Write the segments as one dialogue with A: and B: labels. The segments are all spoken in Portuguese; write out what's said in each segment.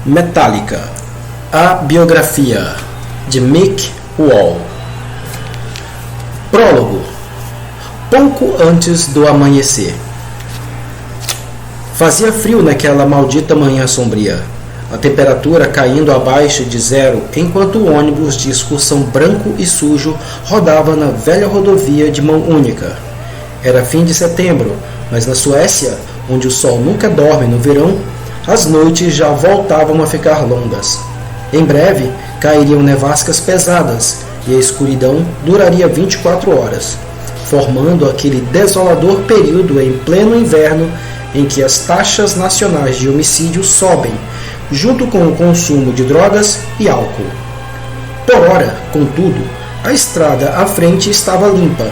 A: Metallica, a biografia de Mick Wall. Prólogo. Pouco antes do amanhecer. Fazia frio naquela maldita manhã sombria, a temperatura caindo abaixo de zero enquanto o ônibus de excursão branco e sujo rodava na velha rodovia de mão única. Era fim de setembro, mas na Suécia, onde o sol nunca dorme no verão, as noites já voltavam a ficar longas. Em breve, cairiam nevascas pesadas e a escuridão duraria 24 horas, formando aquele desolador período em pleno inverno em que as taxas nacionais de homicídio sobem, junto com o consumo de drogas e álcool. Por ora, contudo, a estrada à frente estava limpa.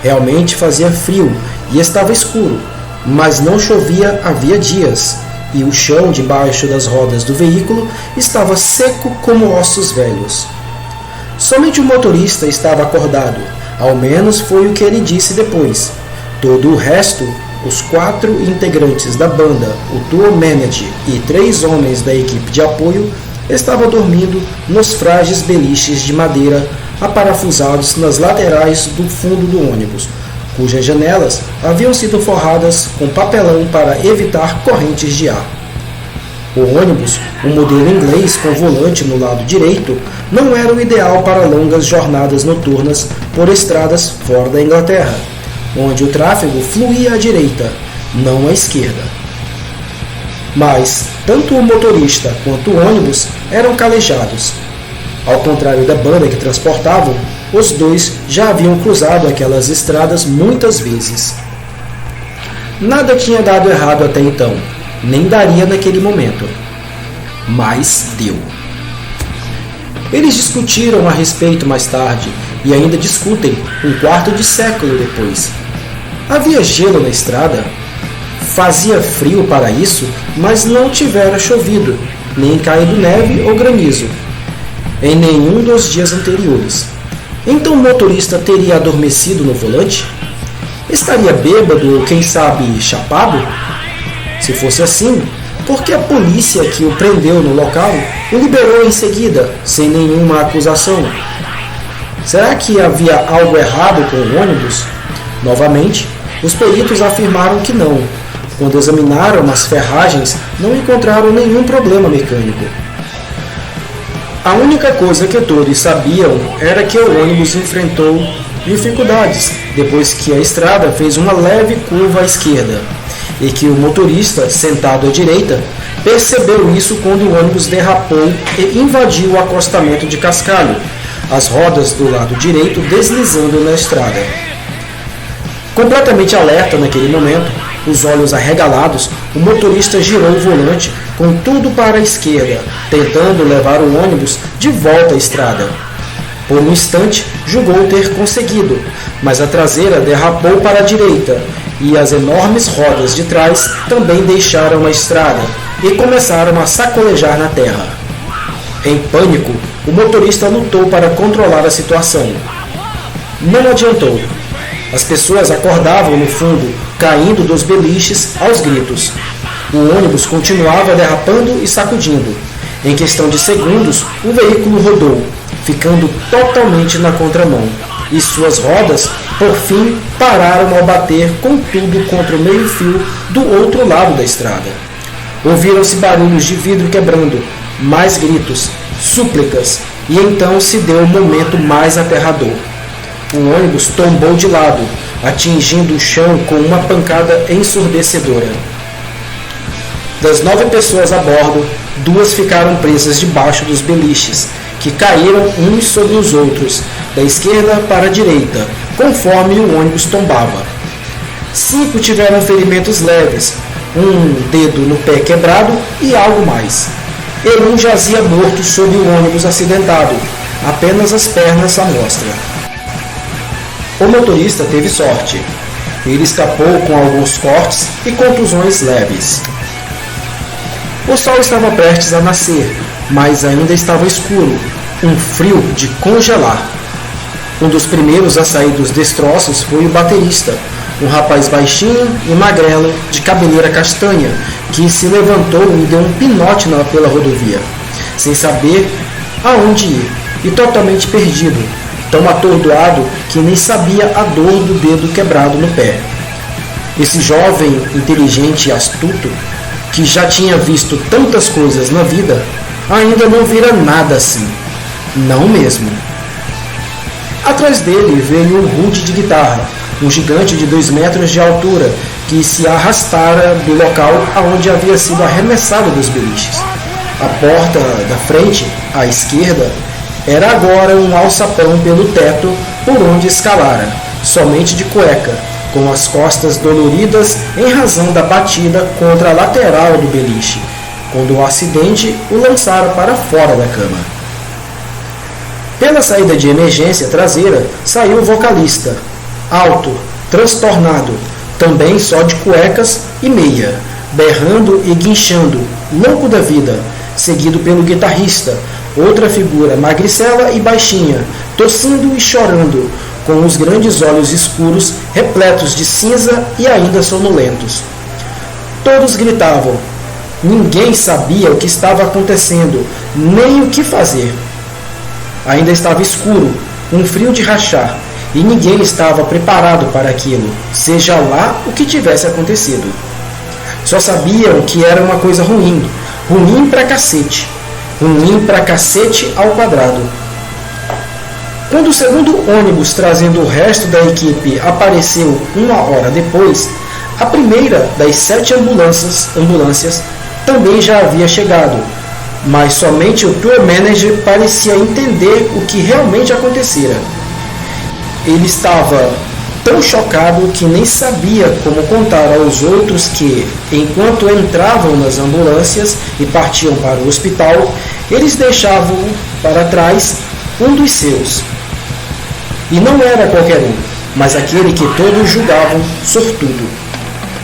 A: Realmente fazia frio e estava escuro, mas não chovia havia dias, e o chão debaixo das rodas do veículo estava seco como ossos velhos. Somente o motorista estava acordado, ao menos foi o que ele disse depois. Todo o resto, os 4 integrantes da banda, o tour manager e 3 homens da equipe de apoio, estavam dormindo nos frágeis beliches de madeira aparafusados nas laterais do fundo do ônibus, cujas janelas haviam sido forradas com papelão para evitar correntes de ar. O ônibus, um modelo inglês com volante no lado direito, não era o ideal para longas jornadas noturnas por estradas fora da Inglaterra, onde o tráfego fluía à direita, não à esquerda. Mas tanto o motorista quanto o ônibus eram calejados. Ao contrário da banda que transportavam, os dois já haviam cruzado aquelas estradas muitas vezes. Nada tinha dado errado até então, nem daria naquele momento. Mas deu. Eles discutiram a respeito mais tarde, e ainda discutem um quarto de século depois. Havia gelo na estrada? Fazia frio para isso, mas não tivera chovido, nem caído neve ou granizo, em nenhum dos dias anteriores. Então o motorista teria adormecido no volante? Estaria bêbado ou, quem sabe, chapado? Se fosse assim, por que a polícia que o prendeu no local o liberou em seguida, sem nenhuma acusação? Será que havia algo errado com o ônibus? Novamente, os peritos afirmaram que não. Quando examinaram as ferragens, não encontraram nenhum problema mecânico. A única coisa que todos sabiam era que o ônibus enfrentou dificuldades depois que a estrada fez uma leve curva à esquerda, e que o motorista, sentado à direita, percebeu isso quando o ônibus derrapou e invadiu o acostamento de cascalho, as rodas do lado direito deslizando na estrada. Completamente alerta naquele momento, os olhos arregalados, o motorista girou o volante com tudo para a esquerda, tentando levar o ônibus de volta à estrada. Por um instante, julgou ter conseguido, mas a traseira derrapou para a direita e as enormes rodas de trás também deixaram a estrada e começaram a sacolejar na terra. Em pânico, o motorista lutou para controlar a situação. Não adiantou. As pessoas acordavam no fundo, caindo dos beliches aos gritos. O ônibus continuava derrapando e sacudindo. Em questão de segundos, o veículo rodou, ficando totalmente na contramão, e suas rodas, por fim, pararam ao bater com tudo contra o meio-fio do outro lado da estrada. Ouviram-se barulhos de vidro quebrando, mais gritos, súplicas, e então se deu o momento mais aterrador. O ônibus tombou de lado, atingindo o chão com uma pancada ensurdecedora. Das 9 pessoas a bordo, 2 ficaram presas debaixo dos beliches, que caíram uns sobre os outros, da esquerda para a direita, conforme o ônibus tombava. 5 tiveram ferimentos leves, um dedo no pé quebrado e algo mais. E um jazia morto sob o ônibus acidentado, apenas as pernas à mostra. O motorista teve sorte. Ele escapou com alguns cortes e contusões leves. O sol estava prestes a nascer, mas ainda estava escuro, um frio de congelar. Um dos primeiros a sair dos destroços foi o baterista, um rapaz baixinho e magrelo, de cabeleira castanha que se levantou e deu um pinote pela rodovia, sem saber aonde ir e totalmente perdido, tão atordoado que nem sabia a dor do dedo quebrado no pé. Esse jovem, inteligente e astuto, que já tinha visto tantas coisas na vida, ainda não vira nada assim. Não mesmo. Atrás dele veio um rude de guitarra, um gigante de 2 metros de altura, que se arrastara do local aonde havia sido arremessado dos beliches. A porta da frente, à esquerda, era agora um alçapão pelo teto por onde escalara, somente de cueca, com as costas doloridas em razão da batida contra a lateral do beliche, quando o acidente o lançara para fora da cama. Pela saída de emergência traseira saiu o vocalista, alto, transtornado, também só de cuecas e meia, berrando e guinchando, louco da vida, seguido pelo guitarrista, outra figura magricela e baixinha, tossindo e chorando, com os grandes olhos escuros, repletos de cinza e ainda sonolentos. Todos gritavam. Ninguém sabia o que estava acontecendo, nem o que fazer. Ainda estava escuro, um frio de rachar, e ninguém estava preparado para aquilo, seja lá o que tivesse acontecido. Só sabiam que era uma coisa ruim, ruim pra cacete ao quadrado. Quando o segundo ônibus trazendo o resto da equipe apareceu 1 hora depois, a primeira das 7 ambulâncias também já havia chegado, mas somente o tour manager parecia entender o que realmente acontecera. Ele estava tão chocado que nem sabia como contar aos outros que, enquanto entravam nas ambulâncias e partiam para o hospital, eles deixavam para trás um dos seus. E não era qualquer um, mas aquele que todos julgavam sortudo.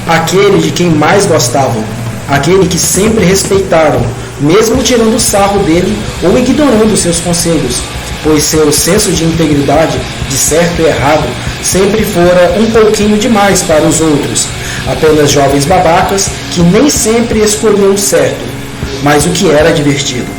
A: Aquele de quem mais gostavam, aquele que sempre respeitaram, mesmo tirando sarro dele ou ignorando seus conselhos, pois seu senso de integridade, de certo e errado, sempre fora um pouquinho demais para os outros, apenas jovens babacas que nem sempre escolhiam certo, mas o que era divertido.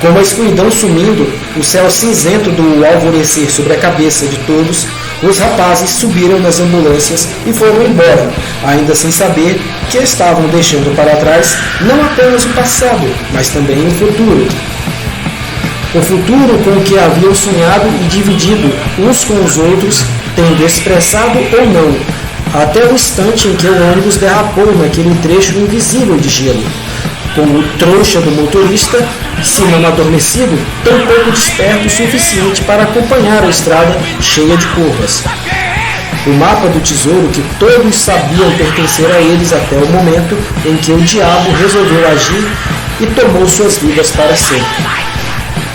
A: Com a escuridão sumindo, o céu cinzento do alvorecer sobre a cabeça de todos, os rapazes subiram nas ambulâncias e foram embora, ainda sem saber que estavam deixando para trás não apenas o passado, mas também o futuro. O futuro com o que haviam sonhado e dividido uns com os outros, tendo expressado ou não, até o instante em que o ônibus derrapou naquele trecho invisível de gelo, com o trouxa do motorista, se não adormecido, tão pouco desperto o suficiente para acompanhar a estrada cheia de curvas. O mapa do tesouro que todos sabiam pertencer a eles até o momento em que o diabo resolveu agir e tomou suas vidas para sempre.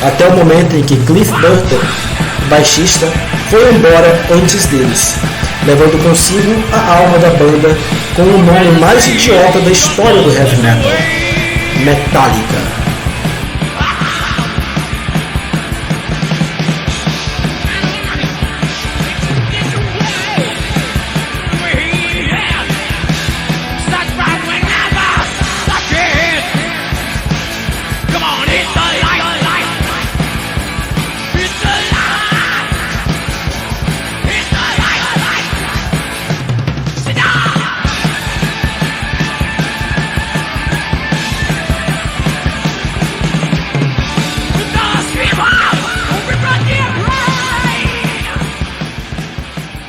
A: Até o momento em que Cliff Burton, baixista, foi embora antes deles, levando consigo a alma da banda com o nome mais idiota da história do heavy metal, Metallica.